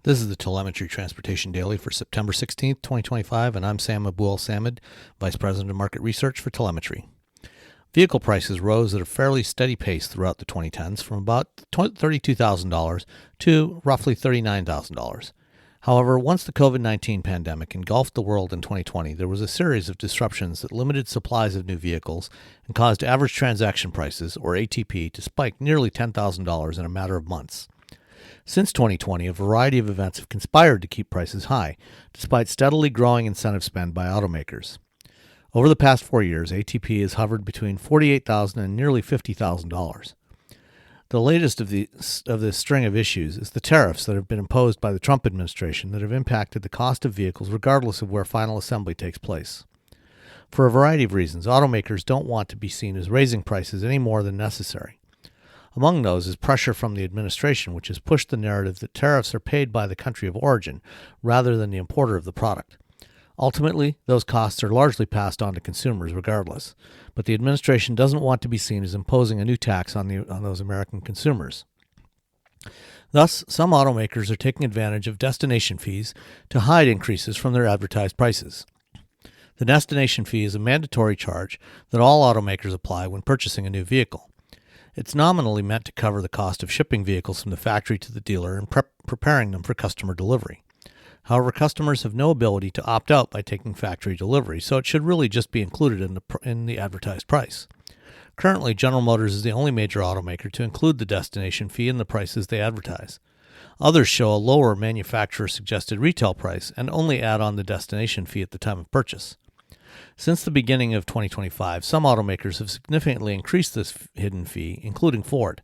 This is the Telemetry Transportation Daily for September 16th, 2025, and I'm Sam Abuel-Samad, Vice President of Market Research for Telemetry. Vehicle prices rose at a fairly steady pace throughout the 2010s from about $32,000 to roughly $39,000. However, once the COVID-19 pandemic engulfed the world in 2020, there was a series of disruptions that limited supplies of new vehicles and caused average transaction prices, or ATP, to spike nearly $10,000 in a matter of months. Since 2020, a variety of events have conspired to keep prices high, despite steadily growing incentive spend by automakers. Over the past 4 years, ATP has hovered between $48,000 and nearly $50,000. The latest of this string of issues is the tariffs that have been imposed by the Trump administration that have impacted the cost of vehicles regardless of where final assembly takes place. For a variety of reasons, automakers don't want to be seen as raising prices any more than necessary. Among those is pressure from the administration, which has pushed the narrative that tariffs are paid by the country of origin rather than the importer of the product. Ultimately, those costs are largely passed on to consumers regardless, but the administration doesn't want to be seen as imposing a new tax on those American consumers. Thus, some automakers are taking advantage of destination fees to hide increases from their advertised prices. The destination fee is a mandatory charge that all automakers apply when purchasing a new vehicle. It's nominally meant to cover the cost of shipping vehicles from the factory to the dealer and preparing them for customer delivery. However, customers have no ability to opt out by taking factory delivery, so it should really just be included in the advertised price. Currently, General Motors is the only major automaker to include the destination fee in the prices they advertise. Others show a lower manufacturer-suggested retail price and only add on the destination fee at the time of purchase. Since the beginning of 2025, some automakers have significantly increased this hidden fee, including Ford.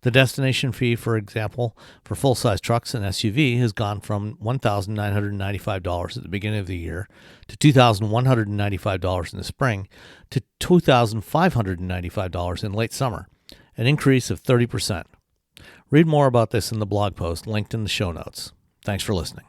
The destination fee, for example, for full-size trucks and SUV has gone from $1,995 at the beginning of the year to $2,195 in the spring to $2,595 in late summer, an increase of 30%. Read more about this in the blog post linked in the show notes. Thanks for listening.